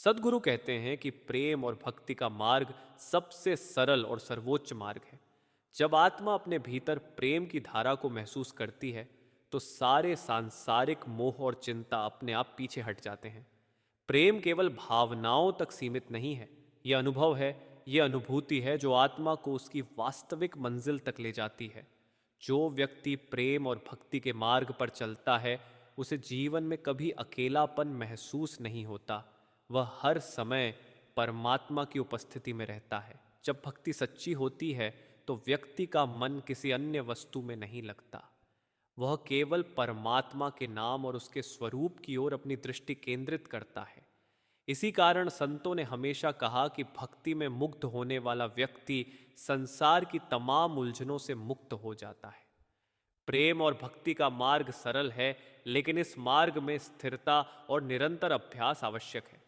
सद्गुरु कहते हैं कि प्रेम और भक्ति का मार्ग सबसे सरल और सर्वोच्च मार्ग है। जब आत्मा अपने भीतर प्रेम की धारा को महसूस करती है तो सारे सांसारिक मोह और चिंता अपने आप पीछे हट जाते हैं। प्रेम केवल भावनाओं तक सीमित नहीं है, यह अनुभव है, यह अनुभूति है जो आत्मा को उसकी वास्तविक मंजिल तक ले जाती है। जो व्यक्ति प्रेम और भक्ति के मार्ग पर चलता है उसे जीवन में कभी अकेलापन महसूस नहीं होता। वह हर समय परमात्मा की उपस्थिति में रहता है। जब भक्ति सच्ची होती है तो व्यक्ति का मन किसी अन्य वस्तु में नहीं लगता। वह केवल परमात्मा के नाम और उसके स्वरूप की ओर अपनी दृष्टि केंद्रित करता है। इसी कारण संतों ने हमेशा कहा कि भक्ति में मुग्ध होने वाला व्यक्ति संसार की तमाम उलझनों से मुक्त हो जाता है। प्रेम और भक्ति का मार्ग सरल है, लेकिन इस मार्ग में स्थिरता और निरंतर अभ्यास आवश्यक है।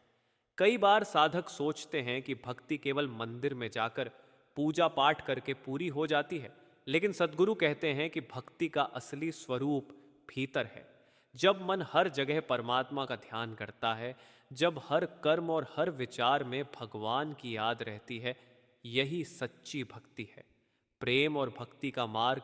कई बार साधक सोचते हैं कि भक्ति केवल मंदिर में जाकर पूजा पाठ करके पूरी हो जाती है, लेकिन सद्गुरु कहते हैं कि भक्ति का असली स्वरूप भीतर है। जब मन हर जगह परमात्मा का ध्यान करता है, जब हर कर्म और हर विचार में भगवान की याद रहती है, यही सच्ची भक्ति है। प्रेम और भक्ति का मार्ग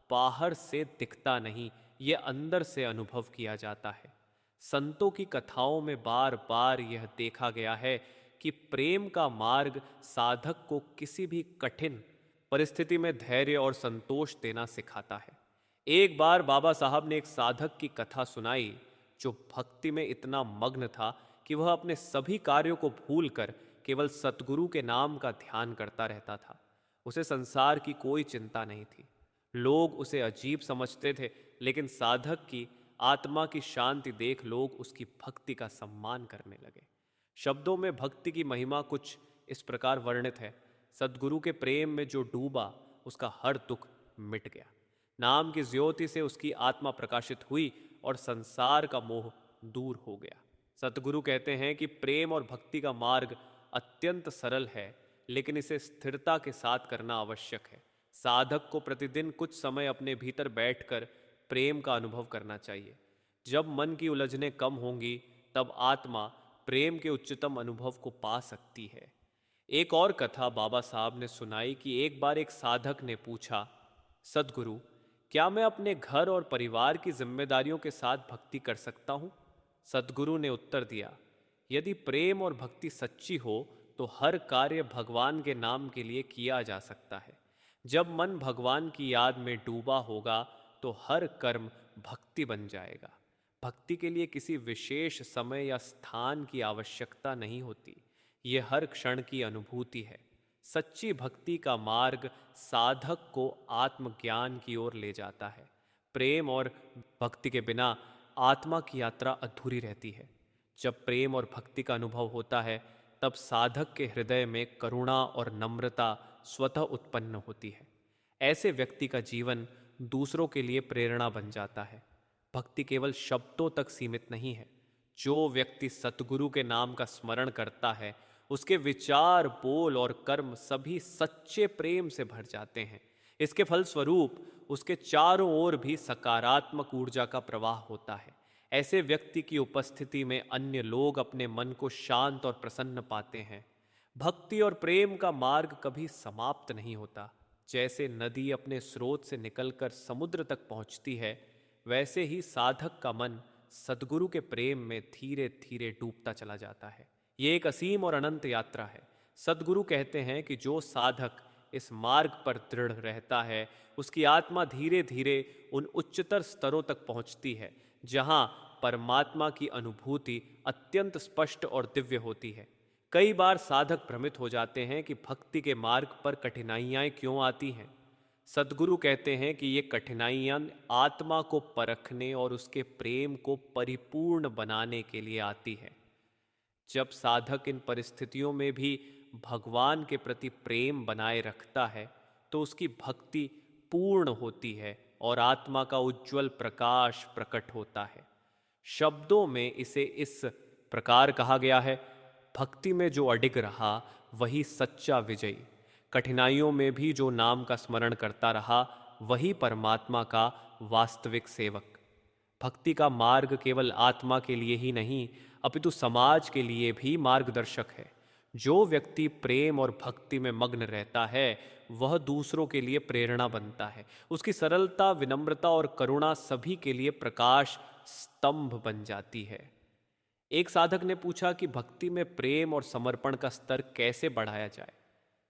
बाहर से दिखता नहीं, ये अंदर से अनुभव किया जाता है। संतों की कथाओं में बार बार यह देखा गया है कि प्रेम का मार्ग साधक को किसी भी कठिन परिस्थिति में धैर्य और संतोष देना सिखाता है। एक बार बाबा साहब ने एक साधक की कथा सुनाई जो भक्ति में इतना मग्न था कि वह अपने सभी कार्यों को भूलकर केवल सतगुरु के नाम का ध्यान करता रहता था। उसे संसार की कोई चिंता नहीं थी। लोग उसे अजीब समझते थे, लेकिन साधक की आत्मा की शांति देख लोग उसकी भक्ति का सम्मान करने लगे। शब्दों में भक्ति की महिमा कुछ इस प्रकार वर्णित है। सद्गुरु के प्रेम में जो डूबा उसका हर दुख मिट गया। नाम की ज्योति से उसकी आत्मा प्रकाशित हुई और संसार का मोह दूर हो गया। सतगुरु कहते हैं कि प्रेम और भक्ति का मार्ग अत्यंत सरल है, लेकिन इसे स्थिरता के साथ करना आवश्यक है। साधक को प्रतिदिन कुछ समय अपने भीतर बैठकर प्रेम का अनुभव करना चाहिए। जब मन की उलझनें कम होंगी तब आत्मा प्रेम के उच्चतम अनुभव को पा सकती है। एक और कथा बाबा साहब ने सुनाई कि एक बार एक साधक ने पूछा, सदगुरु, क्या मैं अपने घर और परिवार की जिम्मेदारियों के साथ भक्ति कर सकता हूँ? सदगुरु ने उत्तर दिया, यदि प्रेम और भक्ति सच्ची हो तो हर कार्य भगवान के नाम के लिए किया जा सकता है। जब मन भगवान की याद में डूबा होगा तो हर कर्म भक्ति बन जाएगा। भक्ति के लिए किसी विशेष समय या स्थान की आवश्यकता नहीं होती, ये हर क्षण की अनुभूति है। सच्ची भक्ति का मार्ग साधक को आत्मज्ञान की ओर ले जाता है। प्रेम और भक्ति के बिना आत्मा की यात्रा अधूरी रहती है। जब प्रेम और भक्ति का अनुभव होता है तब साधक के हृदय में करुणा और नम्रता स्वतः उत्पन्न होती है। ऐसे व्यक्ति का जीवन दूसरों के लिए प्रेरणा बन जाता है। भक्ति केवल शब्दों तक सीमित नहीं है। जो व्यक्ति सतगुरु के नाम का स्मरण करता है उसके विचार, बोल और कर्म सभी सच्चे प्रेम से भर जाते हैं। इसके फलस्वरूप उसके चारों ओर भी सकारात्मक ऊर्जा का प्रवाह होता है। ऐसे व्यक्ति की उपस्थिति में अन्य लोग अपने मन को शांत और प्रसन्न पाते हैं। भक्ति और प्रेम का मार्ग कभी समाप्त नहीं होता। जैसे नदी अपने स्रोत से निकलकर समुद्र तक पहुंचती है, वैसे ही साधक का मन सद्गुरु के प्रेम में धीरे धीरे डूबता चला जाता है। ये एक असीम और अनंत यात्रा है। सद्गुरु कहते हैं कि जो साधक इस मार्ग पर दृढ़ रहता है उसकी आत्मा धीरे धीरे उन उच्चतर स्तरों तक पहुंचती है जहां परमात्मा की अनुभूति अत्यंत स्पष्ट और दिव्य होती है। कई बार साधक भ्रमित हो जाते हैं कि भक्ति के मार्ग पर कठिनाइयां क्यों आती हैं। सद्गुरु कहते हैं कि ये कठिनाइयां आत्मा को परखने और उसके प्रेम को परिपूर्ण बनाने के लिए आती है। जब साधक इन परिस्थितियों में भी भगवान के प्रति प्रेम बनाए रखता है तो उसकी भक्ति पूर्ण होती है और आत्मा का उज्जवल प्रकाश प्रकट होता है। शब्दों में इसे इस प्रकार कहा गया है, भक्ति में जो अडिग रहा वही सच्चा विजयी। कठिनाइयों में भी जो नाम का स्मरण करता रहा वही परमात्मा का वास्तविक सेवक। भक्ति का मार्ग केवल आत्मा के लिए ही नहीं अपितु समाज के लिए भी मार्गदर्शक है। जो व्यक्ति प्रेम और भक्ति में मग्न रहता है वह दूसरों के लिए प्रेरणा बनता है। उसकी सरलता, विनम्रता और करुणा सभी के लिए प्रकाश स्तंभ बन जाती है। एक साधक ने पूछा कि भक्ति में प्रेम और समर्पण का स्तर कैसे बढ़ाया जाए।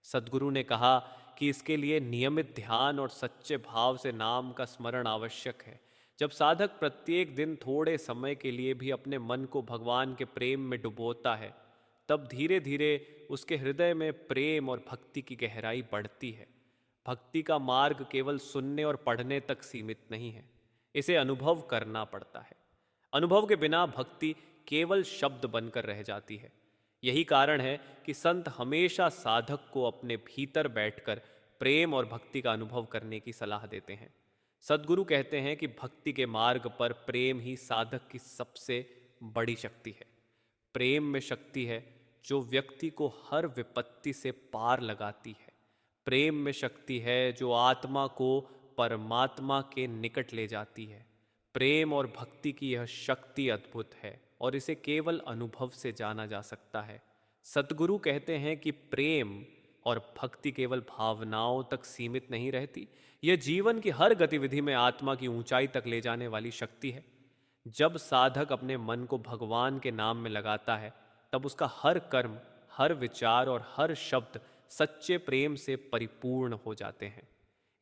सद्गुरु ने कहा कि इसके लिए नियमित ध्यान और सच्चे भाव से नाम का स्मरण आवश्यक है। जब साधक प्रत्येक दिन थोड़े समय के लिए भी अपने मन को भगवान के प्रेम में डुबोता है, तब धीरे धीरे उसके हृदय में प्रेम और भक्ति की गहराई बढ़ती है। भक्ति का मार्ग केवल सुनने और पढ़ने तक सीमित नहीं है, इसे अनुभव करना पड़ता है। अनुभव के बिना भक्ति केवल शब्द बनकर रह जाती है। यही कारण है कि संत हमेशा साधक को अपने भीतर बैठकर प्रेम और भक्ति का अनुभव करने की सलाह देते हैं। सद्गुरु कहते हैं कि भक्ति के मार्ग पर प्रेम ही साधक की सबसे बड़ी शक्ति है। प्रेम में शक्ति है जो व्यक्ति को हर विपत्ति से पार लगाती है। प्रेम में शक्ति है जो आत्मा को परमात्मा के निकट ले जाती है। प्रेम और भक्ति की यह शक्ति अद्भुत है और इसे केवल अनुभव से जाना जा सकता है। सद्गुरु कहते हैं कि प्रेम और भक्ति केवल भावनाओं तक सीमित नहीं रहती, यह जीवन की हर गतिविधि में आत्मा की ऊंचाई तक ले जाने वाली शक्ति है। जब साधक अपने मन को भगवान के नाम में लगाता है, तब उसका हर कर्म, हर विचार और हर शब्द सच्चे प्रेम से परिपूर्ण हो जाते हैं।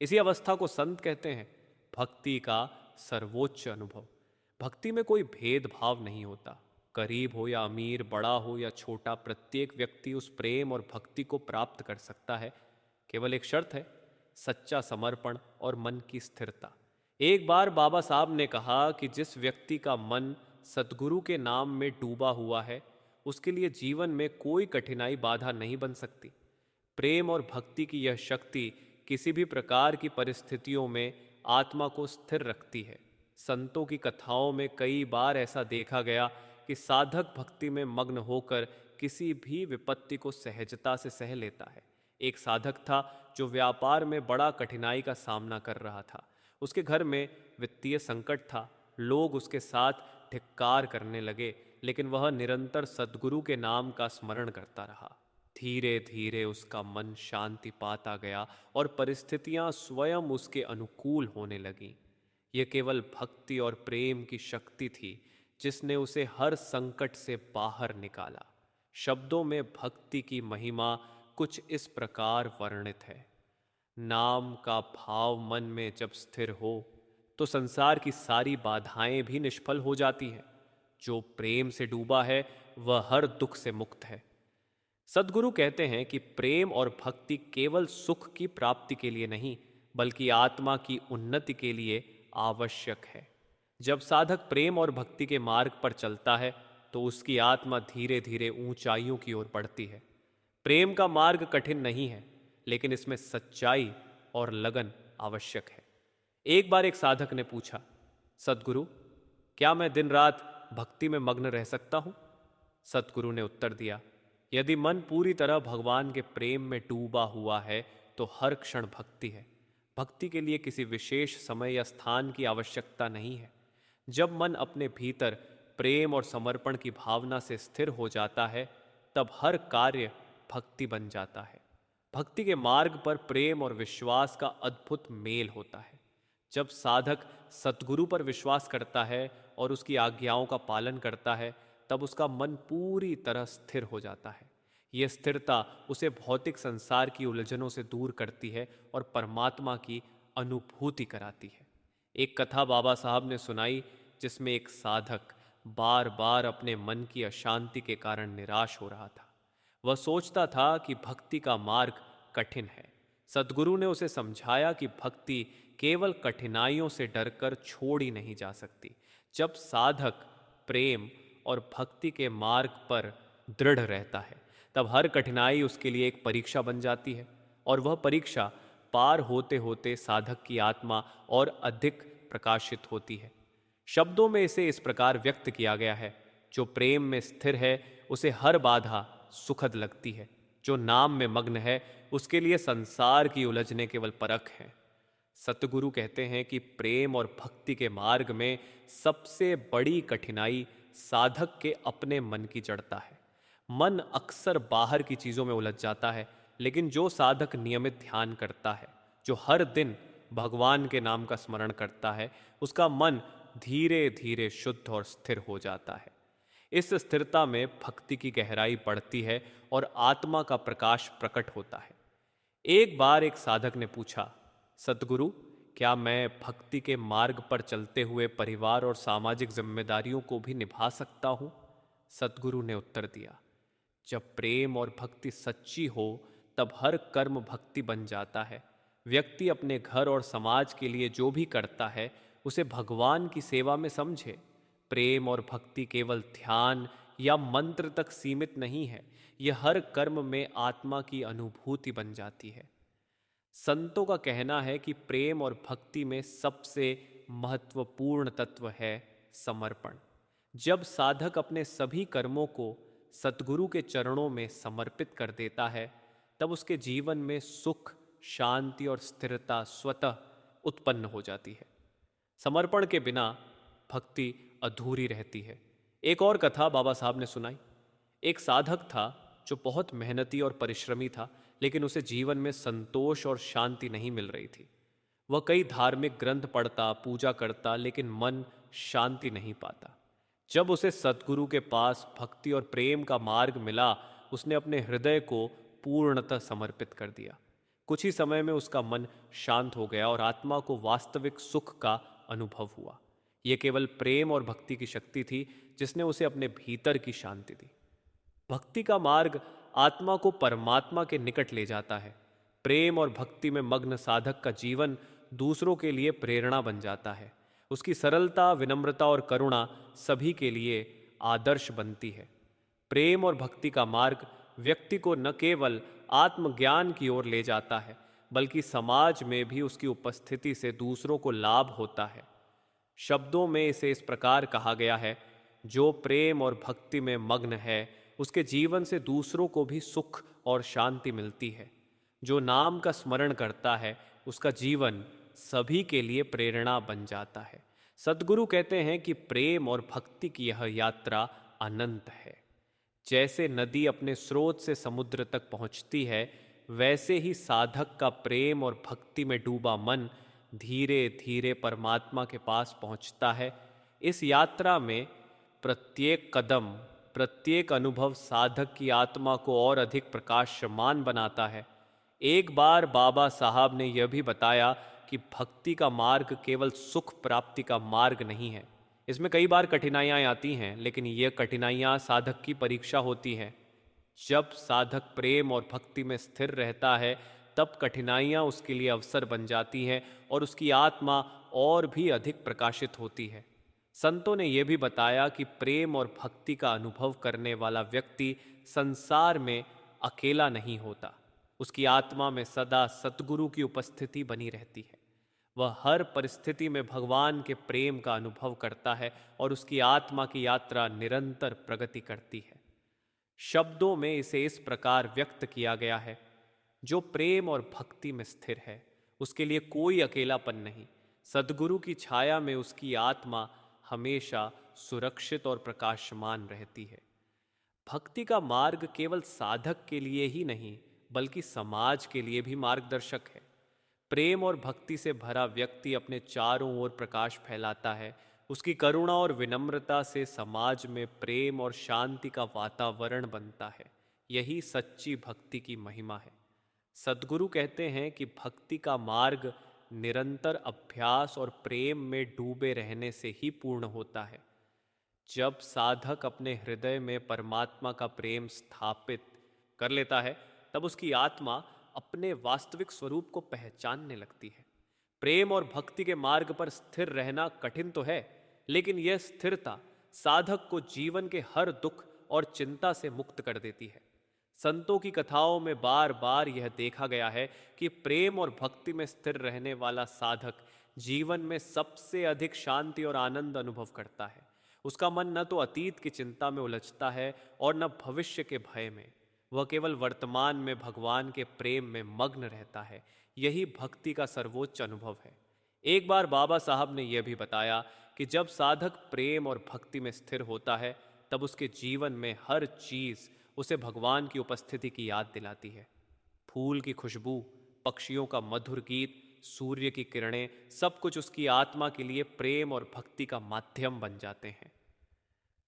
इसी अवस्था को संत कहते हैं भक्ति का सर्वोच्च अनुभव। भक्ति में कोई भेदभाव नहीं होता। गरीब हो या अमीर, बड़ा हो या छोटा, प्रत्येक व्यक्ति उस प्रेम और भक्ति को प्राप्त कर सकता है। केवल एक शर्त है, सच्चा समर्पण और मन की स्थिरता। एक बार बाबा साहब ने कहा कि जिस व्यक्ति का मन सद्गुरु के नाम में डूबा हुआ है, उसके लिए जीवन में कोई कठिनाई बाधा नहीं बन सकती। प्रेम और भक्ति की यह शक्ति किसी भी प्रकार की परिस्थितियों में आत्मा को स्थिर रखती है। संतों की कथाओं में कई बार ऐसा देखा गया कि साधक भक्ति में मग्न होकर किसी भी विपत्ति को सहजता से सह लेता है। एक साधक था जो व्यापार में बड़ा कठिनाई का सामना कर रहा था। उसके घर में वित्तीय संकट था। लोग उसके साथ धिक्कार करने लगे, लेकिन वह निरंतर सद्गुरु के नाम का स्मरण करता रहा। धीरे धीरे उसका मन शांति पाता गया और परिस्थितियां स्वयं उसके अनुकूल होने लगीं। यह केवल भक्ति और प्रेम की शक्ति थी जिसने उसे हर संकट से बाहर निकाला। शब्दों में भक्ति की महिमा कुछ इस प्रकार वर्णित है। नाम का भाव मन में जब स्थिर हो तो संसार की सारी बाधाएं भी निष्फल हो जाती हैं। जो प्रेम से डूबा है वह हर दुख से मुक्त है। सद्गुरु कहते हैं कि प्रेम और भक्ति केवल सुख की प्राप्ति के लिए नहीं, बल्कि आत्मा की उन्नति के लिए आवश्यक है। जब साधक प्रेम और भक्ति के मार्ग पर चलता है तो उसकी आत्मा धीरे धीरे ऊंचाइयों की ओर बढ़ती है। प्रेम का मार्ग कठिन नहीं है, लेकिन इसमें सच्चाई और लगन आवश्यक है। एक बार एक साधक ने पूछा, सद्गुरु, क्या मैं दिन रात भक्ति में मग्न रह सकता हूं? सद्गुरु ने उत्तर दिया, यदि मन पूरी तरह भगवान के प्रेम में डूबा हुआ है तो हर क्षण भक्ति है। भक्ति के लिए किसी विशेष समय या स्थान की आवश्यकता नहीं है। जब मन अपने भीतर प्रेम और समर्पण की भावना से स्थिर हो जाता है, तब हर कार्य भक्ति बन जाता है। भक्ति के मार्ग पर प्रेम और विश्वास का अद्भुत मेल होता है। जब साधक सद्गुरु पर विश्वास करता है और उसकी आज्ञाओं का पालन करता है, तब उसका मन पूरी तरह स्थिर हो जाता है। यह स्थिरता उसे भौतिक संसार की उलझनों से दूर करती है और परमात्मा की अनुभूति कराती है। एक कथा बाबा साहब ने सुनाई जिसमें एक साधक बार बार अपने मन की अशांति के कारण निराश हो रहा था। वह सोचता था कि भक्ति का मार्ग कठिन है। सद्गुरु ने उसे समझाया कि भक्ति केवल कठिनाइयों से डरकर छोड़ी नहीं जा सकती। जब साधक प्रेम और भक्ति के मार्ग पर दृढ़ रहता है, तब हर कठिनाई उसके लिए एक परीक्षा बन जाती है और वह परीक्षा पार होते होते साधक की आत्मा और अधिक प्रकाशित होती है। शब्दों में इसे इस प्रकार व्यक्त किया गया है, जो प्रेम में स्थिर है उसे हर बाधा सुखद लगती है। जो नाम में मग्न है उसके लिए संसार की उलझने केवल परख है। सतगुरु कहते हैं कि प्रेम और भक्ति के मार्ग में सबसे बड़ी कठिनाई साधक के अपने मन की जड़ता है। मन अक्सर बाहर की चीजों में उलझ जाता है, लेकिन जो साधक नियमित ध्यान करता है, जो हर दिन भगवान के नाम का स्मरण करता है, उसका मन धीरे धीरे शुद्ध और स्थिर हो जाता है। इस स्थिरता में भक्ति की गहराई बढ़ती है और आत्मा का प्रकाश प्रकट होता है। एक बार एक साधक ने पूछा, सतगुरु, क्या मैं भक्ति के मार्ग पर चलते हुए परिवार और सामाजिक जिम्मेदारियों को भी निभा सकता हूं? सतगुरु ने उत्तर दिया, जब प्रेम और भक्ति सच्ची हो तब हर कर्म भक्ति बन जाता है। व्यक्ति अपने घर और समाज के लिए जो भी करता है उसे भगवान की सेवा में समझे। प्रेम और भक्ति केवल ध्यान या मंत्र तक सीमित नहीं है, यह हर कर्म में आत्मा की अनुभूति बन जाती है। संतों का कहना है कि प्रेम और भक्ति में सबसे महत्वपूर्ण तत्व है समर्पण। जब साधक अपने सभी कर्मों को सतगुरु के चरणों में समर्पित कर देता है, तब उसके जीवन में सुख, शांति और स्थिरता स्वतः उत्पन्न हो जाती है। समर्पण के बिना भक्ति अधूरी रहती है। एक और कथा बाबा साहब ने सुनाई। एक साधक था जो बहुत मेहनती और परिश्रमी था, लेकिन उसे जीवन में संतोष और शांति नहीं मिल रही थी। वह कई धार्मिक ग्रंथ पढ़ता, पूजा करता, लेकिन मन शांति नहीं पाता। जब उसे सतगुरु के पास भक्ति और प्रेम का मार्ग मिला, उसने अपने हृदय को पूर्णतः समर्पित कर दिया। कुछ ही समय में उसका मन शांत हो गया और आत्मा को वास्तविक सुख का अनुभव हुआ। यह केवल प्रेम और भक्ति की शक्ति थी जिसने उसे अपने भीतर की शांति दी। भक्ति का मार्ग आत्मा को परमात्मा के निकट ले जाता है। प्रेम और भक्ति में मग्न साधक का जीवन दूसरों के लिए प्रेरणा बन जाता है। उसकी सरलता, विनम्रता और करुणा सभी के लिए आदर्श बनती है। प्रेम और भक्ति का मार्ग व्यक्ति को न केवल आत्मज्ञान की ओर ले जाता है, बल्कि समाज में भी उसकी उपस्थिति से दूसरों को लाभ होता है। शब्दों में इसे इस प्रकार कहा गया है, जो प्रेम और भक्ति में मग्न है उसके जीवन से दूसरों को भी सुख और शांति मिलती है। जो नाम का स्मरण करता है उसका जीवन सभी के लिए प्रेरणा बन जाता है। सद्गुरु कहते हैं कि प्रेम और भक्ति की यह यात्रा अनंत है। जैसे नदी अपने स्रोत से समुद्र तक पहुंचती है, वैसे ही साधक का प्रेम और भक्ति में डूबा मन धीरे धीरे परमात्मा के पास पहुंचता है। इस यात्रा में प्रत्येक कदम, प्रत्येक अनुभव साधक की आत्मा को और अधिक प्रकाशमान बनाता है। एक बार बाबा साहब ने यह भी बताया कि भक्ति का मार्ग केवल सुख प्राप्ति का मार्ग नहीं है। इसमें कई बार कठिनाइयाँ आती हैं, लेकिन यह कठिनाइयाँ साधक की परीक्षा होती हैं। जब साधक प्रेम और भक्ति में स्थिर रहता है, तब कठिनाइयाँ उसके लिए अवसर बन जाती हैं और उसकी आत्मा और भी अधिक प्रकाशित होती है। संतों ने यह भी बताया कि प्रेम और भक्ति का अनुभव करने वाला व्यक्ति संसार में अकेला नहीं होता। उसकी आत्मा में सदा सतगुरु की उपस्थिति बनी रहती है। वह हर परिस्थिति में भगवान के प्रेम का अनुभव करता है और उसकी आत्मा की यात्रा निरंतर प्रगति करती है। शब्दों में इसे इस प्रकार व्यक्त किया गया है, जो प्रेम और भक्ति में स्थिर है उसके लिए कोई अकेलापन नहीं। सद्गुरु की छाया में उसकी आत्मा हमेशा सुरक्षित और प्रकाशमान रहती है। भक्ति का मार्ग केवल साधक के लिए ही नहीं, बल्कि समाज के लिए भी मार्गदर्शक है। प्रेम और भक्ति से भरा व्यक्ति अपने चारों ओर प्रकाश फैलाता है। उसकी करुणा और विनम्रता से समाज में प्रेम और शांति का वातावरण बनता है। यही सच्ची भक्ति की महिमा है। सद्गुरु कहते हैं कि भक्ति का मार्ग निरंतर अभ्यास और प्रेम में डूबे रहने से ही पूर्ण होता है। जब साधक अपने हृदय में परमात्मा का प्रेम स्थापित कर लेता है, तब उसकी आत्मा अपने वास्तविक स्वरूप को पहचानने लगती है। प्रेम और भक्ति के मार्ग पर स्थिर रहना कठिन तो है, लेकिन यह स्थिरता साधक को जीवन के हर दुख और चिंता से मुक्त कर देती है। संतों की कथाओं में बार बार यह देखा गया है कि प्रेम और भक्ति में स्थिर रहने वाला साधक जीवन में सबसे अधिक शांति और आनंद अनुभव करता है। उसका मन न तो अतीत की चिंता में उलझता है और न भविष्य के भय में। वह केवल वर्तमान में भगवान के प्रेम में मग्न रहता है। यही भक्ति का सर्वोच्च अनुभव है। एक बार बाबा साहब ने यह भी बताया कि जब साधक प्रेम और भक्ति में स्थिर होता है तब उसके जीवन में हर चीज उसे भगवान की उपस्थिति की याद दिलाती है। फूल की खुशबू, पक्षियों का मधुर गीत, सूर्य की किरणें, सब कुछ उसकी आत्मा के लिए प्रेम और भक्ति का माध्यम बन जाते हैं।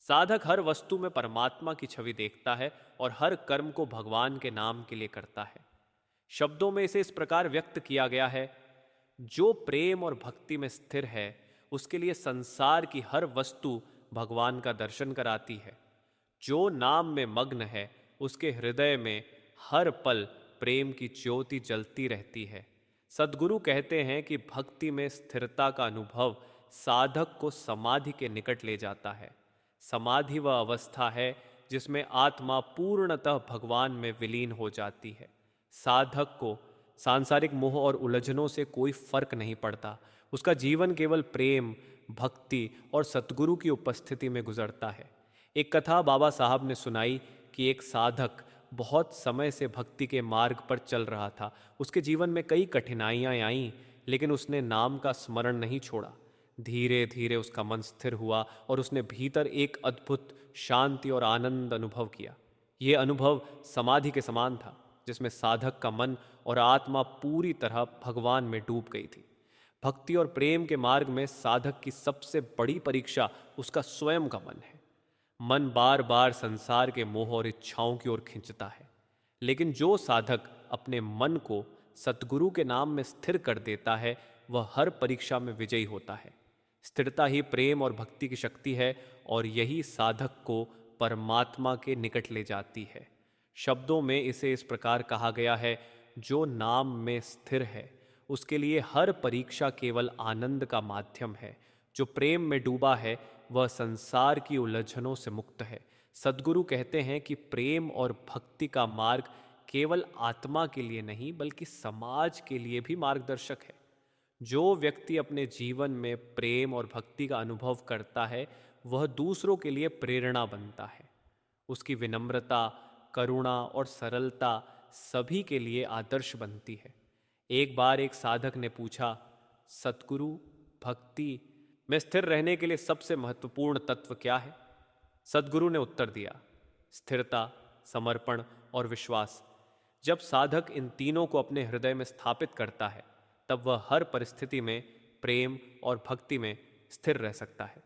साधक हर वस्तु में परमात्मा की छवि देखता है और हर कर्म को भगवान के नाम के लिए करता है। शब्दों में इसे इस प्रकार व्यक्त किया गया है, जो प्रेम और भक्ति में स्थिर है उसके लिए संसार की हर वस्तु भगवान का दर्शन कराती है। जो नाम में मग्न है उसके हृदय में हर पल प्रेम की ज्योति जलती रहती है। सद्गुरु कहते हैं कि भक्ति में स्थिरता का अनुभव साधक को समाधि के निकट ले जाता है। समाधि वह अवस्था है जिसमें आत्मा पूर्णतः भगवान में विलीन हो जाती है। साधक को सांसारिक मोह और उलझनों से कोई फर्क नहीं पड़ता। उसका जीवन केवल प्रेम, भक्ति और सतगुरु की उपस्थिति में गुजरता है। एक कथा बाबा साहब ने सुनाई कि एक साधक बहुत समय से भक्ति के मार्ग पर चल रहा था। उसके जीवन में कई कठिनाइयां आईं, लेकिन उसने नाम का स्मरण नहीं छोड़ा। धीरे धीरे उसका मन स्थिर हुआ और उसने भीतर एक अद्भुत शांति और आनंद अनुभव किया। यह अनुभव समाधि के समान था, जिसमें साधक का मन और आत्मा पूरी तरह भगवान में डूब गई थी। भक्ति और प्रेम के मार्ग में साधक की सबसे बड़ी परीक्षा उसका स्वयं का मन है। मन बार बार संसार के मोह और इच्छाओं की ओर खींचता है, लेकिन जो साधक अपने मन को सतगुरु के नाम में स्थिर कर देता है वह हर परीक्षा में विजयी होता है। स्थिरता ही प्रेम और भक्ति की शक्ति है और यही साधक को परमात्मा के निकट ले जाती है। शब्दों में इसे इस प्रकार कहा गया है, जो नाम में स्थिर है उसके लिए हर परीक्षा केवल आनंद का माध्यम है। जो प्रेम में डूबा है वह संसार की उलझनों से मुक्त है। सद्गुरु कहते हैं कि प्रेम और भक्ति का मार्ग केवल आत्मा के लिए नहीं बल्कि समाज के लिए भी मार्गदर्शक है। जो व्यक्ति अपने जीवन में प्रेम और भक्ति का अनुभव करता है वह दूसरों के लिए प्रेरणा बनता है। उसकी विनम्रता, करुणा और सरलता सभी के लिए आदर्श बनती है। एक बार एक साधक ने पूछा, सतगुरु, भक्ति में स्थिर रहने के लिए सबसे महत्वपूर्ण तत्व क्या है? सद्गुरु ने उत्तर दिया, स्थिरता, समर्पण और विश्वास। जब साधक इन तीनों को अपने हृदय में स्थापित करता है तब वह हर परिस्थिति में प्रेम और भक्ति में स्थिर रह सकता है।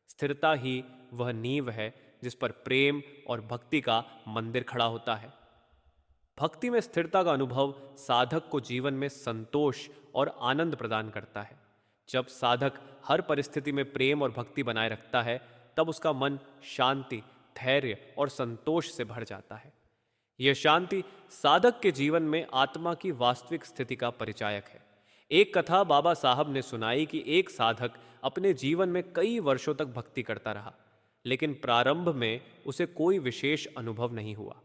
स्थिरता ही वह नींव है जिस पर प्रेम और भक्ति का मंदिर खड़ा होता है। भक्ति में स्थिरता का अनुभव साधक को जीवन में संतोष और आनंद प्रदान करता है। जब साधक हर परिस्थिति में प्रेम और भक्ति बनाए रखता है तब उसका मन शांति, धैर्य और संतोष से भर जाता है। यह शांति साधक के जीवन में आत्मा की वास्तविक स्थिति का परिचायक है। एक कथा बाबा साहब ने सुनाई कि एक साधक अपने जीवन में कई वर्षों तक भक्ति करता रहा, लेकिन प्रारंभ में उसे कोई विशेष अनुभव नहीं हुआ।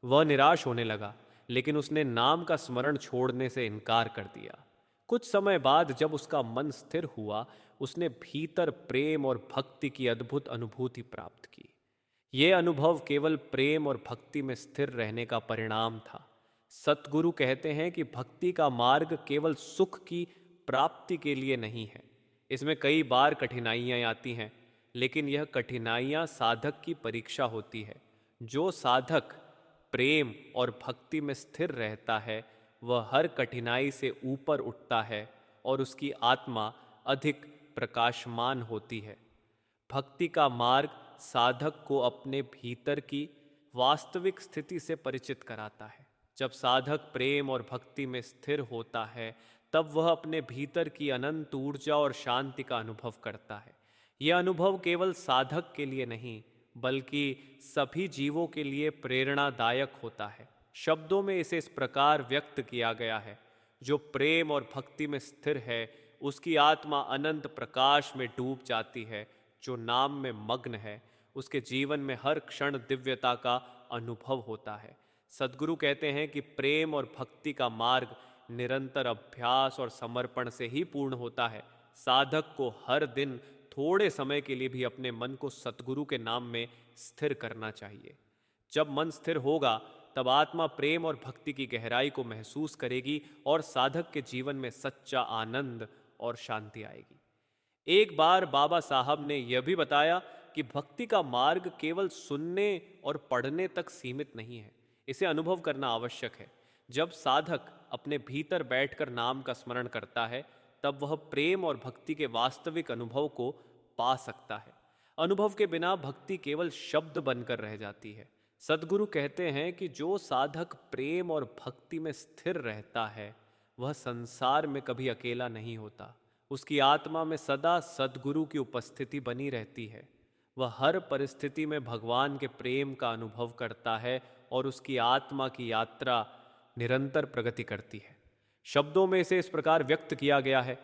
वह निराश होने लगा, लेकिन उसने नाम का स्मरण छोड़ने से इनकार कर दिया। कुछ समय बाद जब उसका मन स्थिर हुआ, उसने भीतर प्रेम और भक्ति की अद्भुत अनुभूति प्राप्त की। यह अनुभव केवल प्रेम और भक्ति में स्थिर रहने का परिणाम था। सतगुरु कहते हैं कि भक्ति का मार्ग केवल सुख की प्राप्ति के लिए नहीं है। इसमें कई बार कठिनाइयां आती हैं, लेकिन यह कठिनाइयां साधक की परीक्षा होती है। जो साधक प्रेम और भक्ति में स्थिर रहता है वह हर कठिनाई से ऊपर उठता है और उसकी आत्मा अधिक प्रकाशमान होती है। भक्ति का मार्ग साधक को अपने भीतर की वास्तविक स्थिति से परिचित कराता है। जब साधक प्रेम और भक्ति में स्थिर होता है तब वह अपने भीतर की अनंत ऊर्जा और शांति का अनुभव करता है। यह अनुभव केवल साधक के लिए नहीं बल्कि सभी जीवों के लिए प्रेरणादायक होता है। शब्दों में इसे इस प्रकार व्यक्त किया गया है, जो प्रेम और भक्ति में स्थिर है उसकी आत्मा अनंत प्रकाश में डूब जाती है। जो नाम में मग्न है उसके जीवन में हर क्षण दिव्यता का अनुभव होता है। सद्गुरु कहते हैं कि प्रेम और भक्ति का मार्ग निरंतर अभ्यास और समर्पण से ही पूर्ण होता है। साधक को हर दिन थोड़े समय के लिए भी अपने मन को सतगुरु के नाम में स्थिर करना चाहिए। जब मन स्थिर होगा तब आत्मा प्रेम और भक्ति की गहराई को महसूस करेगी और साधक के जीवन में सच्चा आनंद और शांति आएगी। एक बार बाबा साहब ने यह भी बताया कि भक्ति का मार्ग केवल सुनने और पढ़ने तक सीमित नहीं है, इसे अनुभव करना आवश्यक है। जब साधक अपने भीतर बैठकर नाम का स्मरण करता है, तब वह प्रेम और भक्ति के वास्तविक अनुभव को पा सकता है। अनुभव के बिना भक्ति केवल शब्द बनकर रह जाती है। सद्गुरु कहते हैं कि जो साधक प्रेम और भक्ति में स्थिर रहता है, वह संसार में कभी अकेला नहीं होता। उसकी आत्मा में सदा सद्गुरु की उपस्थिति बनी रहती है। वह हर परिस्थिति में भगवान के प्रेम का अनुभव करता है और उसकी आत्मा की यात्रा निरंतर प्रगति करती है। शब्दों में इसे इस प्रकार व्यक्त किया गया है,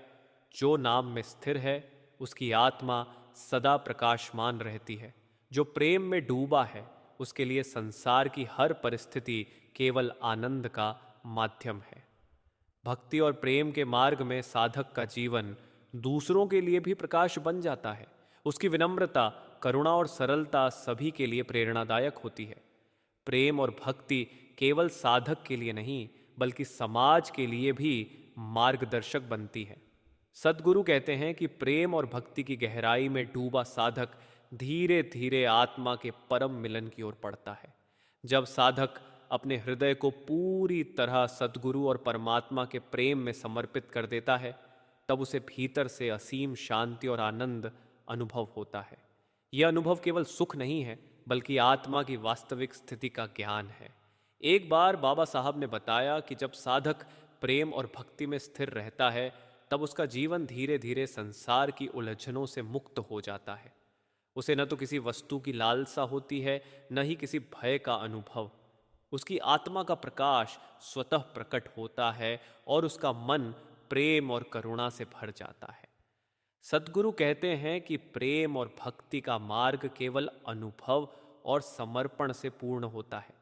जो नाम में स्थिर है उसकी आत्मा सदा प्रकाशमान रहती है। जो प्रेम में डूबा है उसके लिए संसार की हर परिस्थिति केवल आनंद का माध्यम है। भक्ति और प्रेम के मार्ग में साधक का जीवन दूसरों के लिए भी प्रकाश बन जाता है। उसकी विनम्रता, करुणा और सरलता सभी के लिए प्रेरणादायक होती है। प्रेम और भक्ति केवल साधक के लिए नहीं बल्कि समाज के लिए भी मार्गदर्शक बनती है। सद्गुरु कहते हैं कि प्रेम और भक्ति की गहराई में डूबा साधक धीरे धीरे आत्मा के परम मिलन की ओर बढ़ता है। जब साधक अपने हृदय को पूरी तरह सद्गुरु और परमात्मा के प्रेम में समर्पित कर देता है, तब उसे भीतर से असीम शांति और आनंद अनुभव होता है। यह अनुभव केवल सुख नहीं है बल्कि आत्मा की वास्तविक स्थिति का ज्ञान है। एक बार बाबा साहब ने बताया कि जब साधक प्रेम और भक्ति में स्थिर रहता है, तब उसका जीवन धीरे धीरे संसार की उलझनों से मुक्त हो जाता है। उसे न तो किसी वस्तु की लालसा होती है, न ही किसी भय का अनुभव। उसकी आत्मा का प्रकाश स्वतः प्रकट होता है और उसका मन प्रेम और करुणा से भर जाता है। सद्गुरु कहते हैं कि प्रेम और भक्ति का मार्ग केवल अनुभव और समर्पण से पूर्ण होता है।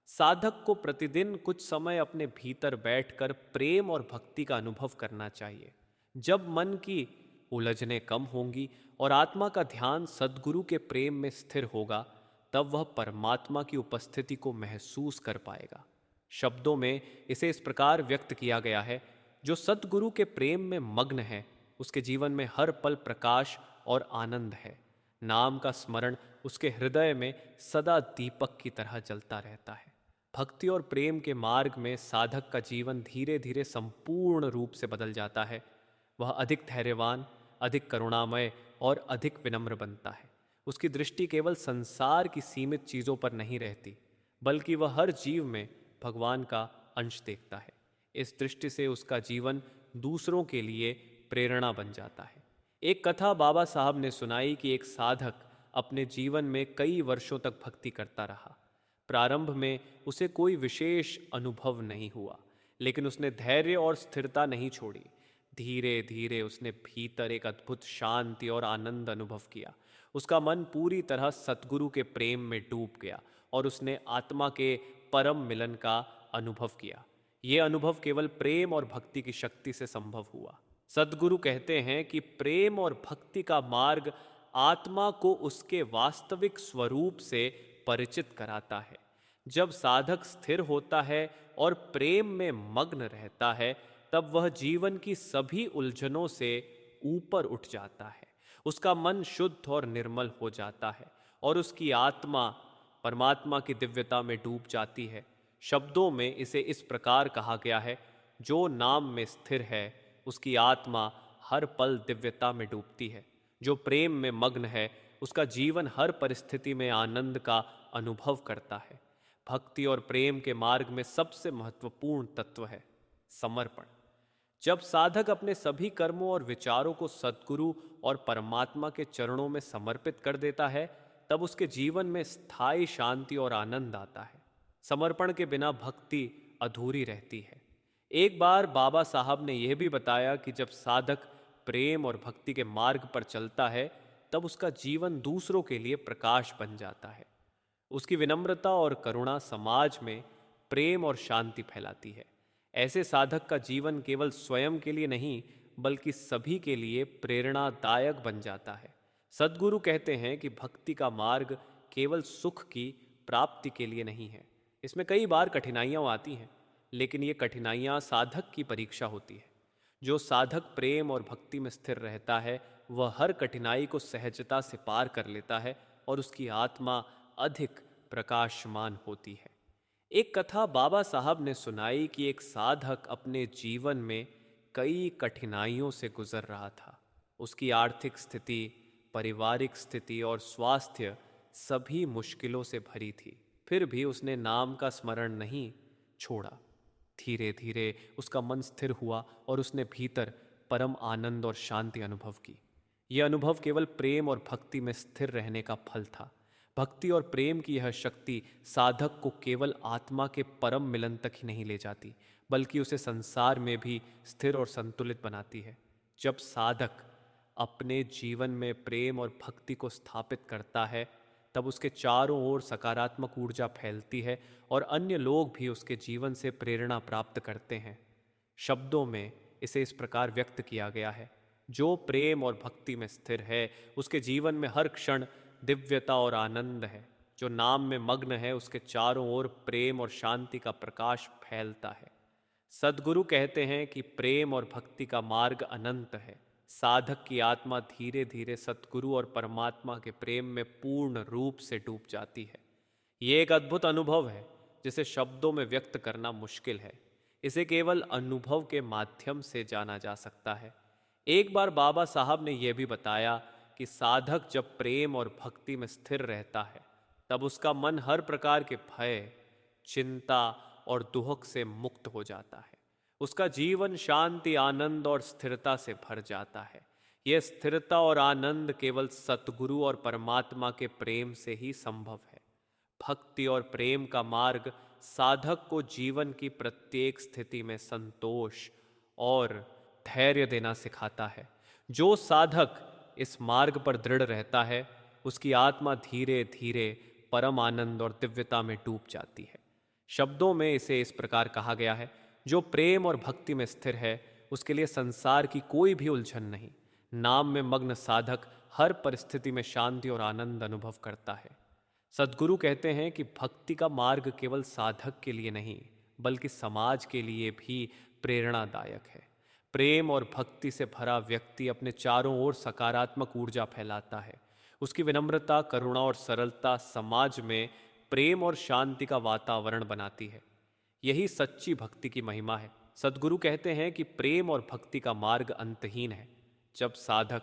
साधक को प्रतिदिन कुछ समय अपने भीतर बैठकर प्रेम और भक्ति का अनुभव करना चाहिए। जब मन की उलझनें कम होंगी और आत्मा का ध्यान सद्गुरु के प्रेम में स्थिर होगा, तब वह परमात्मा की उपस्थिति को महसूस कर पाएगा। शब्दों में इसे इस प्रकार व्यक्त किया गया है, जो सद्गुरु के प्रेम में मग्न है उसके जीवन में हर पल प्रकाश और आनंद है। नाम का स्मरण उसके हृदय में सदा दीपक की तरह जलता रहता है। भक्ति और प्रेम के मार्ग में साधक का जीवन धीरे धीरे संपूर्ण रूप से बदल जाता है। वह अधिक धैर्यवान, अधिक करुणामय और अधिक विनम्र बनता है। उसकी दृष्टि केवल संसार की सीमित चीज़ों पर नहीं रहती, बल्कि वह हर जीव में भगवान का अंश देखता है। इस दृष्टि से उसका जीवन दूसरों के लिए प्रेरणा बन जाता है। एक कथा बाबा साहब ने सुनाई कि एक साधक अपने जीवन में कई वर्षों तक भक्ति करता रहा। प्रारंभ में उसे कोई विशेष अनुभव नहीं हुआ, लेकिन उसने धैर्य और स्थिरता नहीं छोड़ी। धीरे धीरे उसने भीतर एक अद्भुत शांति और आनंद अनुभव किया। उसका मन पूरी तरह सद्गुरु के प्रेम में डूब गया और उसने आत्मा के परम मिलन का अनुभव किया। यह अनुभव केवल प्रेम और भक्ति की शक्ति से संभव हुआ। सद्गुरु कहते हैं कि प्रेम और भक्ति का मार्ग आत्मा को उसके वास्तविक स्वरूप से परिचित कराता है। जब साधक स्थिर होता है और प्रेम में मग्न रहता है, तब वह जीवन की सभी उलझनों से ऊपर उठ जाता है। उसका मन शुद्ध और निर्मल हो जाता है और उसकी आत्मा परमात्मा की दिव्यता में डूब जाती है। शब्दों में इसे इस प्रकार कहा गया है, जो नाम में स्थिर है उसकी आत्मा हर पल दिव्यता में डूबती है। जो प्रेम में मग्न है उसका जीवन हर परिस्थिति में आनंद का अनुभव करता है। भक्ति और प्रेम के मार्ग में सबसे महत्वपूर्ण तत्व है समर्पण। जब साधक अपने सभी कर्मों और विचारों को सद्गुरु और परमात्मा के चरणों में समर्पित कर देता है, तब उसके जीवन में स्थायी शांति और आनंद आता है। समर्पण के बिना भक्ति अधूरी रहती है। एक बार बाबा साहब ने यह भी बताया कि जब साधक प्रेम और भक्ति के मार्ग पर चलता है, तब उसका जीवन दूसरों के लिए प्रकाश बन जाता है। उसकी विनम्रता और करुणा समाज में प्रेम और शांति फैलाती है। ऐसे साधक का जीवन केवल स्वयं के लिए नहीं बल्कि सभी के लिए प्रेरणादायक बन जाता है। सद्गुरु कहते हैं कि भक्ति का मार्ग केवल सुख की प्राप्ति के लिए नहीं है, इसमें कई बार कठिनाइयाँ आती हैं, लेकिन ये कठिनाइयाँ साधक की परीक्षा होती है। जो साधक प्रेम और भक्ति में स्थिर रहता है, वह हर कठिनाई को सहजता से पार कर लेता है और उसकी आत्मा अधिक प्रकाशमान होती है। एक कथा बाबा साहब ने सुनाई कि एक साधक अपने जीवन में कई कठिनाइयों से गुजर रहा था। उसकी आर्थिक स्थिति, पारिवारिक स्थिति और स्वास्थ्य सभी मुश्किलों से भरी थी। फिर भी उसने नाम का स्मरण नहीं छोड़ा। धीरे धीरे उसका मन स्थिर हुआ और उसने भीतर परम आनंद और शांति अनुभव की। यह अनुभव केवल प्रेम और भक्ति में स्थिर रहने का फल था। भक्ति और प्रेम की यह शक्ति साधक को केवल आत्मा के परम मिलन तक ही नहीं ले जाती, बल्कि उसे संसार में भी स्थिर और संतुलित बनाती है। जब साधक अपने जीवन में प्रेम और भक्ति को स्थापित करता है, तब उसके चारों ओर सकारात्मक ऊर्जा फैलती है और अन्य लोग भी उसके जीवन से प्रेरणा प्राप्त करते हैं। शब्दों में इसे इस प्रकार व्यक्त किया गया है: जो प्रेम और भक्ति में स्थिर है, उसके जीवन में हर क्षण दिव्यता और आनंद है। जो नाम में मग्न है, उसके चारों ओर प्रेम और शांति का प्रकाश फैलता है। सद्गुरु कहते हैं कि प्रेम और भक्ति का मार्ग अनंत है। साधक की आत्मा धीरे धीरे सद्गुरु और परमात्मा के प्रेम में पूर्ण रूप से डूब जाती है। ये एक अद्भुत अनुभव है जिसे शब्दों में व्यक्त करना मुश्किल है। इसे केवल अनुभव के माध्यम से जाना जा सकता है। एक बार बाबा साहब ने यह भी बताया कि साधक जब प्रेम और भक्ति में स्थिर रहता है, तब उसका मन हर प्रकार के भय, चिंता और दुख से मुक्त हो जाता है। उसका जीवन शांति, आनंद और स्थिरता से भर जाता है। यह स्थिरता और आनंद केवल सतगुरु और परमात्मा के प्रेम से ही संभव है। भक्ति और प्रेम का मार्ग साधक को जीवन की प्रत्येक स्थिति में संतोष और धैर्य देना सिखाता है। जो साधक इस मार्ग पर दृढ़ रहता है, उसकी आत्मा धीरे धीरे परम आनंद और दिव्यता में डूब जाती है। शब्दों में इसे इस प्रकार कहा गया है: जो प्रेम और भक्ति में स्थिर है, उसके लिए संसार की कोई भी उलझन नहीं। नाम में मग्न साधक हर परिस्थिति में शांति और आनंद अनुभव करता है। सद्गुरु कहते हैं कि भक्ति का मार्ग केवल साधक के लिए नहीं, बल्कि समाज के लिए भी प्रेरणादायक है। प्रेम और भक्ति से भरा व्यक्ति अपने चारों ओर सकारात्मक ऊर्जा फैलाता है। उसकी विनम्रता, करुणा और सरलता समाज में प्रेम और शांति का वातावरण बनाती है। यही सच्ची भक्ति की महिमा है। सद्गुरु कहते हैं कि प्रेम और भक्ति का मार्ग अंतहीन है। जब साधक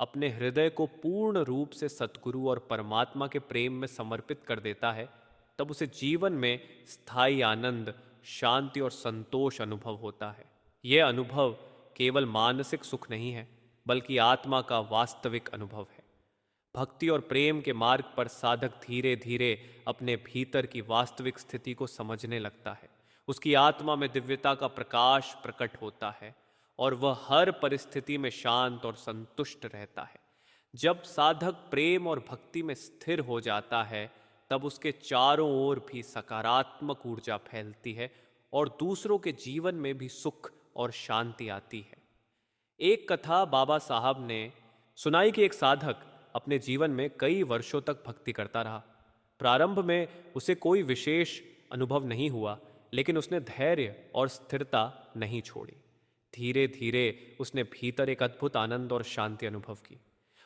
अपने हृदय को पूर्ण रूप से सद्गुरु और परमात्मा के प्रेम में समर्पित कर देता है, तब उसे जीवन में स्थायी आनंद, शांति और संतोष अनुभव होता है। यह अनुभव केवल मानसिक सुख नहीं है, बल्कि आत्मा का वास्तविक अनुभव है। भक्ति और प्रेम के मार्ग पर साधक धीरे धीरे अपने भीतर की वास्तविक स्थिति को समझने लगता है। उसकी आत्मा में दिव्यता का प्रकाश प्रकट होता है और वह हर परिस्थिति में शांत और संतुष्ट रहता है। जब साधक प्रेम और भक्ति में स्थिर हो जाता है, तब उसके चारों ओर भी सकारात्मक ऊर्जा फैलती है और दूसरों के जीवन में भी सुख और शांति आती है। एक कथा बाबा साहब ने सुनाई कि एक साधक अपने जीवन में कई वर्षों तक भक्ति करता रहा। प्रारंभ में उसे कोई विशेष अनुभव नहीं हुआ, लेकिन उसने धैर्य और स्थिरता नहीं छोड़ी। धीरे धीरे उसने भीतर एक अद्भुत आनंद और शांति अनुभव की।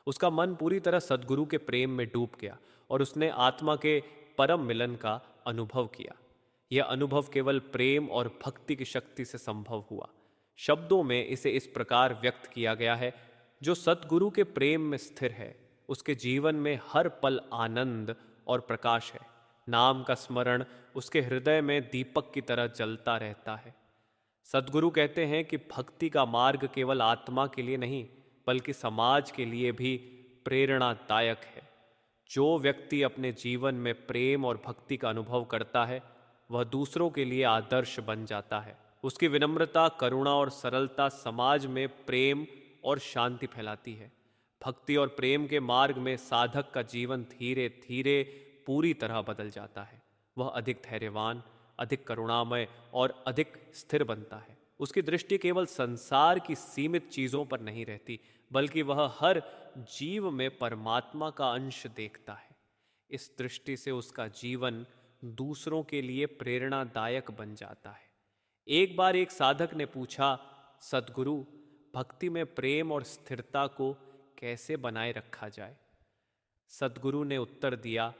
उसका मन पूरी तरह सद्गुरु के प्रेम में डूब गया और उसने आत्मा के परम मिलन का अनुभव किया। यह अनुभव केवल प्रेम और भक्ति की शक्ति से संभव हुआ। शब्दों में इसे इस प्रकार व्यक्त किया गया है: जो सद्गुरु के प्रेम में स्थिर है, उसके जीवन में हर पल आनंद और प्रकाश है। नाम का स्मरण उसके हृदय में दीपक की तरह जलता रहता है। सद्गुरु कहते हैं कि भक्ति का मार्ग केवल आत्मा के लिए नहीं, बल्कि समाज के लिए भी प्रेरणादायक है। जो व्यक्ति अपने जीवन में प्रेम और भक्ति का अनुभव करता है, वह दूसरों के लिए आदर्श बन जाता है। उसकी विनम्रता, करुणा और सरलता समाज में प्रेम और शांति फैलाती है। भक्ति और प्रेम के मार्ग में साधक का जीवन धीरे धीरे पूरी तरह बदल जाता है। वह अधिक धैर्यवान, अधिक करुणामय और अधिक स्थिर बनता है। उसकी दृष्टि केवल संसार की सीमित चीजों पर नहीं रहती, बल्कि वह हर जीव में परमात्मा का अंश देखता है। इस दृष्टि से उसका जीवन दूसरों के लिए प्रेरणादायक बन जाता है। एक बार एक साधक ने पूछा, सद्गुरु, भक्ति में प्रेम और स्थिरता को कैसे बनाए रखा जाए? सद्गुरु ने उत्तर दिया,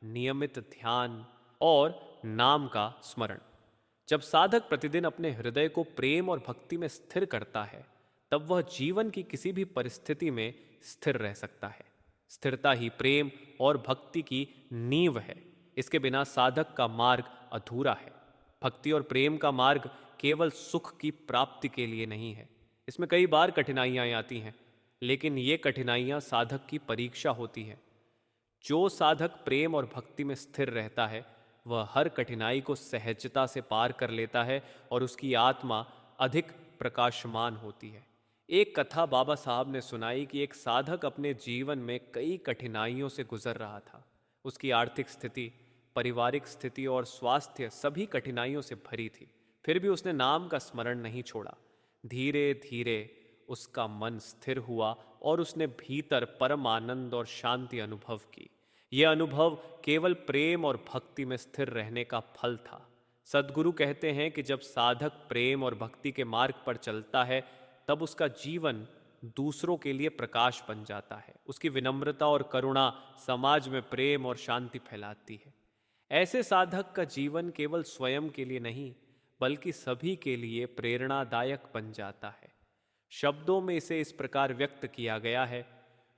नियमित ध्यान और नाम का स्मरण। जब साधक प्रतिदिन अपने हृदय को प्रेम और भक्ति में स्थिर करता है, तब वह जीवन की किसी भी परिस्थिति में स्थिर रह सकता है। स्थिरता ही प्रेम और भक्ति की नींव है। इसके बिना साधक का मार्ग अधूरा है। भक्ति और प्रेम का मार्ग केवल सुख की प्राप्ति के लिए नहीं है। इसमें कई बार कठिनाइयां आती हैं, लेकिन ये कठिनाइयां साधक की परीक्षा होती है। जो साधक प्रेम और भक्ति में स्थिर रहता है, वह हर कठिनाई को सहजता से पार कर लेता है और उसकी आत्मा अधिक प्रकाशमान होती है। एक कथा बाबा साहब ने सुनाई कि एक साधक अपने जीवन में कई कठिनाइयों से गुजर रहा था। उसकी आर्थिक स्थिति, पारिवारिक स्थिति और स्वास्थ्य सभी कठिनाइयों से भरी थी। फिर भी उसने नाम का स्मरण नहीं छोड़ा। धीरे धीरे उसका मन स्थिर हुआ और उसने भीतर परम आनंद और शांति अनुभव की। यह अनुभव केवल प्रेम और भक्ति में स्थिर रहने का फल था। सद्गुरु कहते हैं कि जब साधक प्रेम और भक्ति के मार्ग पर चलता है, तब उसका जीवन दूसरों के लिए प्रकाश बन जाता है। उसकी विनम्रता और करुणा समाज में प्रेम और शांति फैलाती है। ऐसे साधक का जीवन केवल स्वयं के लिए नहीं, बल्कि सभी के लिए प्रेरणादायक बन जाता है। शब्दों में इसे इस प्रकार व्यक्त किया गया है,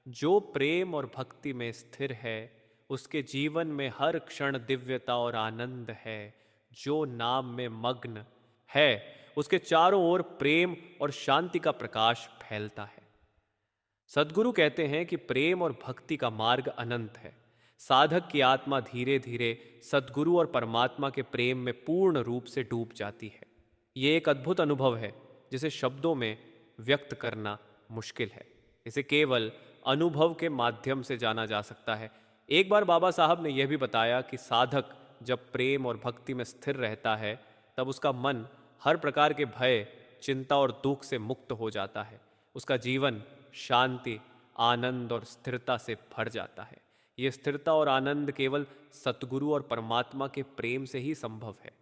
जो प्रेम और भक्ति में स्थिर है, उसके जीवन में हर क्षण दिव्यता और आनंद है। जो नाम में मग्न है, उसके चारों ओर प्रेम और शांति का प्रकाश फैलता है। सद्गुरु कहते हैं कि प्रेम और भक्ति का मार्ग अनंत है। साधक की आत्मा धीरे धीरे सद्गुरु और परमात्मा के प्रेम में पूर्ण रूप से डूब जाती है। ये एक अद्भुत अनुभव है, जिसे शब्दों में व्यक्त करना मुश्किल है। इसे केवल अनुभव के माध्यम से जाना जा सकता है। एक बार बाबा साहब ने यह भी बताया कि साधक जब प्रेम और भक्ति में स्थिर रहता है, तब उसका मन हर प्रकार के भय, चिंता और दुख से मुक्त हो जाता है। उसका जीवन शांति, आनंद और स्थिरता से भर जाता है। ये स्थिरता और आनंद केवल सतगुरु और परमात्मा के प्रेम से ही संभव है।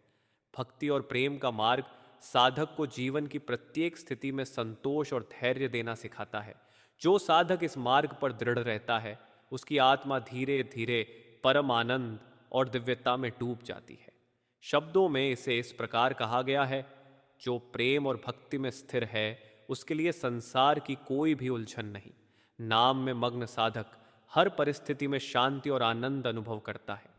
भक्ति और प्रेम का मार्ग साधक को जीवन की प्रत्येक स्थिति में संतोष और धैर्य देना सिखाता है। जो साधक इस मार्ग पर दृढ़ रहता है, उसकी आत्मा धीरे धीरे परम आनंद और दिव्यता में डूब जाती है। शब्दों में इसे इस प्रकार कहा गया है, जो प्रेम और भक्ति में स्थिर है, उसके लिए संसार की कोई भी उलझन नहीं। नाम में मग्न साधक हर परिस्थिति में शांति और आनंद अनुभव करता है।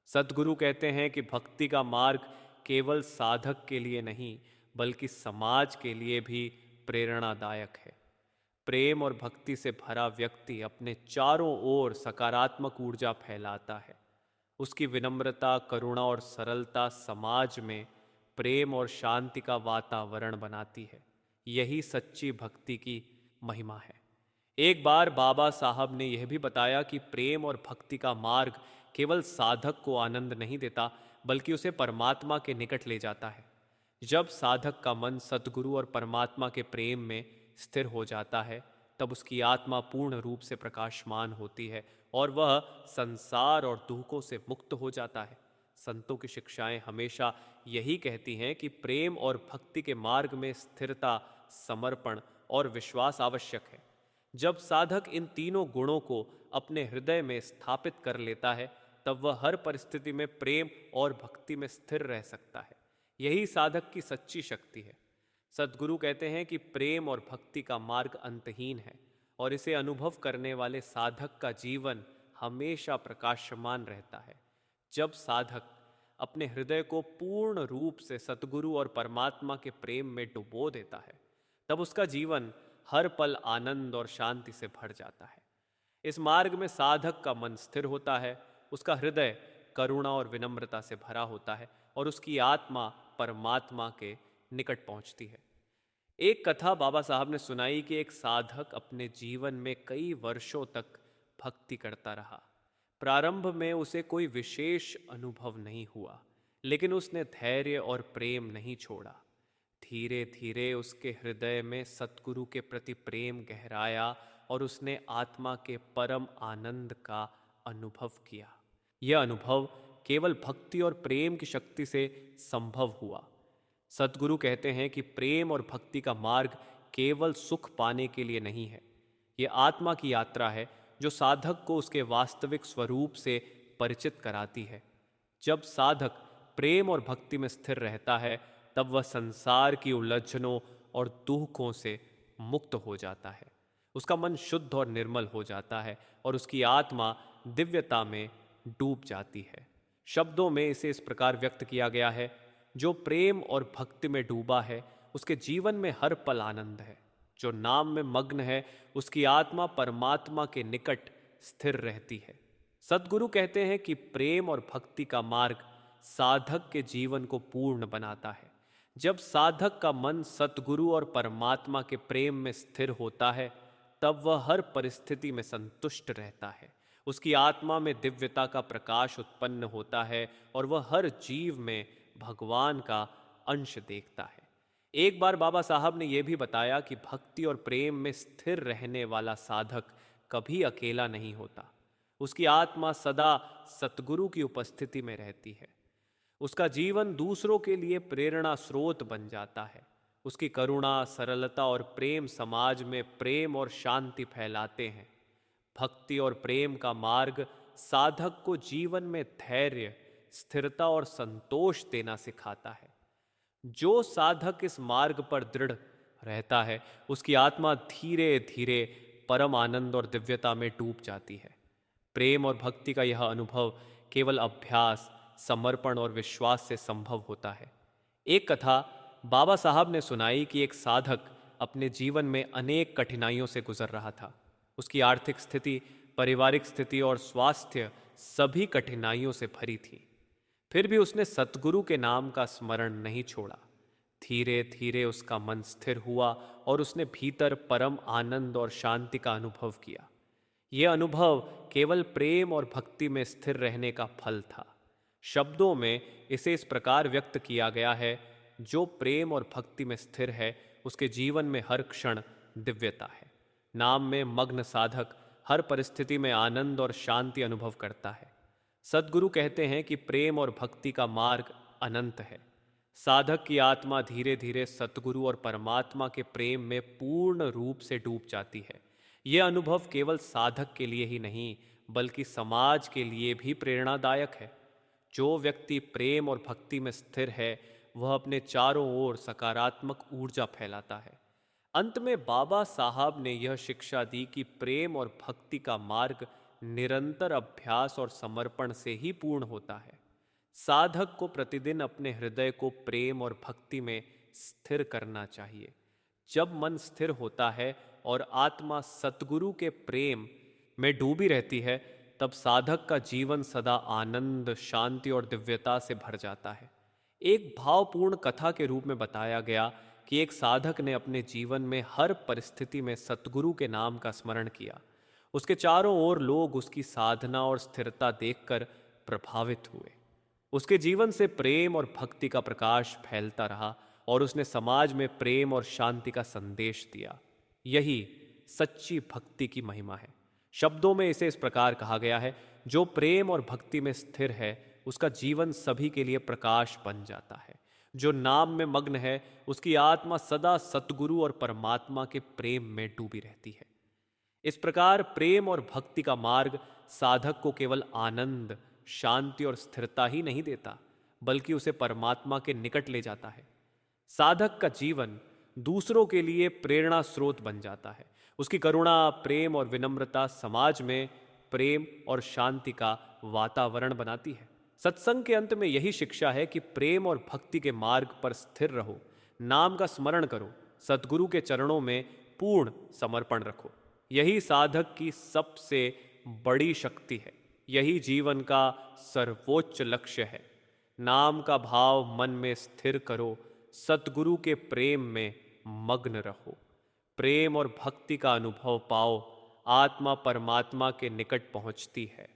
सद्गुरु कहते हैं कि भक्ति का मार्ग केवल साधक के लिए नहीं, बल्कि समाज के लिए भी प्रेरणादायक है। प्रेम और भक्ति से भरा व्यक्ति अपने चारों ओर सकारात्मक ऊर्जा फैलाता है। उसकी विनम्रता, करुणा और सरलता समाज में प्रेम और शांति का वातावरण बनाती है। यही सच्ची भक्ति की महिमा है। एक बार बाबा साहब ने यह भी बताया कि प्रेम और भक्ति का मार्ग केवल साधक को आनंद नहीं देता, बल्कि उसे परमात्मा के निकट ले जाता है। जब साधक का मन सद्गुरु और परमात्मा के प्रेम में स्थिर हो जाता है, तब उसकी आत्मा पूर्ण रूप से प्रकाशमान होती है और वह संसार और दुखों से मुक्त हो जाता है। संतों की शिक्षाएं हमेशा यही कहती हैं कि प्रेम और भक्ति के मार्ग में स्थिरता, समर्पण और विश्वास आवश्यक है। जब साधक इन तीनों गुणों को अपने हृदय में स्थापित कर लेता है, तब वह हर परिस्थिति में प्रेम और भक्ति में स्थिर रह सकता है। यही साधक की सच्ची शक्ति है। सद्गुरु कहते हैं कि प्रेम और भक्ति का मार्ग अंतहीन है और इसे अनुभव करने वाले साधक का जीवन हमेशा प्रकाशमान रहता है। जब साधक अपने हृदय को पूर्ण रूप से सद्गुरु और परमात्मा के प्रेम में डुबो देता है, तब उसका जीवन हर पल आनंद और शांति से भर जाता है। इस मार्ग में साधक का मन स्थिर होता है, उसका हृदय करुणा और विनम्रता से भरा होता है और उसकी आत्मा परमात्मा के निकट पहुंचती है। एक कथा बाबा साहब ने सुनाई कि एक साधक अपने जीवन में कई वर्षों तक भक्ति करता रहा। प्रारंभ में उसे कोई विशेष अनुभव नहीं हुआ, लेकिन उसने धैर्य और प्रेम नहीं छोड़ा। धीरे धीरे उसके हृदय में सतगुरु के प्रति प्रेम गहराया और उसने आत्मा के परम आनंद का अनुभव किया। यह अनुभव केवल भक्ति और प्रेम की शक्ति से संभव हुआ। सद्गुरु कहते हैं कि प्रेम और भक्ति का मार्ग केवल सुख पाने के लिए नहीं है, ये आत्मा की यात्रा है जो साधक को उसके वास्तविक स्वरूप से परिचित कराती है। जब साधक प्रेम और भक्ति में स्थिर रहता है तब वह संसार की उलझनों और दुखों से मुक्त हो जाता है। उसका मन शुद्ध और निर्मल हो जाता है और उसकी आत्मा दिव्यता में डूब जाती है। शब्दों में इसे इस प्रकार व्यक्त किया गया है, जो प्रेम और भक्ति में डूबा है उसके जीवन में हर पल आनंद है। जो नाम में मग्न है उसकी आत्मा परमात्मा के निकट स्थिर रहती है। सद्गुरु कहते हैं कि प्रेम और भक्ति का मार्ग साधक के जीवन को पूर्ण बनाता है। जब साधक का मन सद्गुरु और परमात्मा के प्रेम में स्थिर होता है तब वह हर परिस्थिति में संतुष्ट रहता है। उसकी आत्मा में दिव्यता का प्रकाश उत्पन्न होता है और वह हर जीव में भगवान का अंश देखता है। एक बार बाबा साहब ने यह भी बताया कि भक्ति और प्रेम में स्थिर रहने वाला साधक कभी अकेला नहीं होता। उसकी आत्मा सदा सतगुरु की उपस्थिति में रहती है। उसका जीवन दूसरों के लिए प्रेरणा स्रोत बन जाता है। उसकी करुणा, सरलता और प्रेम समाज में प्रेम और शांति फैलाते हैं। भक्ति और प्रेम का मार्ग साधक को जीवन में धैर्य, स्थिरता और संतोष देना सिखाता है। जो साधक इस मार्ग पर दृढ़ रहता है उसकी आत्मा धीरे धीरे परम आनंद और दिव्यता में डूब जाती है। प्रेम और भक्ति का यह अनुभव केवल अभ्यास, समर्पण और विश्वास से संभव होता है। एक कथा बाबा साहब ने सुनाई कि एक साधक अपने जीवन में अनेक कठिनाइयों से गुजर रहा था। उसकी आर्थिक स्थिति, पारिवारिक स्थिति और स्वास्थ्य सभी कठिनाइयों से भरी थी। फिर भी उसने सतगुरु के नाम का स्मरण नहीं छोड़ा। धीरे धीरे उसका मन स्थिर हुआ और उसने भीतर परम आनंद और शांति का अनुभव किया। यह अनुभव केवल प्रेम और भक्ति में स्थिर रहने का फल था। शब्दों में इसे इस प्रकार व्यक्त किया गया है, जो प्रेम और भक्ति में स्थिर है उसके जीवन में हर क्षण दिव्यता है। नाम में मग्न साधक हर परिस्थिति में आनंद और शांति अनुभव करता है। सद्गुरु कहते हैं कि प्रेम और भक्ति का मार्ग अनंत है। साधक की आत्मा धीरे धीरे सद्गुरु और परमात्मा के प्रेम में पूर्ण रूप से डूब जाती है। यह अनुभव केवल साधक के लिए ही नहीं बल्कि समाज के लिए भी प्रेरणादायक है। जो व्यक्ति प्रेम और भक्ति में स्थिर है वह अपने चारों ओर सकारात्मक ऊर्जा फैलाता है। अंत में बाबा साहब ने यह शिक्षा दी कि प्रेम और भक्ति का मार्ग निरंतर अभ्यास और समर्पण से ही पूर्ण होता है। साधक को प्रतिदिन अपने हृदय को प्रेम और भक्ति में स्थिर करना चाहिए। जब मन स्थिर होता है और आत्मा सतगुरु के प्रेम में डूबी रहती है तब साधक का जीवन सदा आनंद, शांति और दिव्यता से भर जाता है। एक भावपूर्ण कथा के रूप में बताया गया कि एक साधक ने अपने जीवन में हर परिस्थिति में सतगुरु के नाम का स्मरण किया। उसके चारों ओर लोग उसकी साधना और स्थिरता देखकर प्रभावित हुए। उसके जीवन से प्रेम और भक्ति का प्रकाश फैलता रहा और उसने समाज में प्रेम और शांति का संदेश दिया। यही सच्ची भक्ति की महिमा है। शब्दों में इसे इस प्रकार कहा गया है, जो प्रेम और भक्ति में स्थिर है उसका जीवन सभी के लिए प्रकाश बन जाता है। जो नाम में मग्न है उसकी आत्मा सदा सतगुरु और परमात्मा के प्रेम में डूबी रहती है। इस प्रकार प्रेम और भक्ति का मार्ग साधक को केवल आनंद, शांति और स्थिरता ही नहीं देता बल्कि उसे परमात्मा के निकट ले जाता है। साधक का जीवन दूसरों के लिए प्रेरणा स्रोत बन जाता है। उसकी करुणा, प्रेम और विनम्रता समाज में प्रेम और शांति का वातावरण बनाती है। सत्संग के अंत में यही शिक्षा है कि प्रेम और भक्ति के मार्ग पर स्थिर रहो, नाम का स्मरण करो, सतगुरु के चरणों में पूर्ण समर्पण रखो। यही साधक की सबसे बड़ी शक्ति है। यही जीवन का सर्वोच्च लक्ष्य है। नाम का भाव मन में स्थिर करो, सतगुरु के प्रेम में मग्न रहो। प्रेम और भक्ति का अनुभव पाओ, आत्मा परमात्मा के निकट पहुंचती है।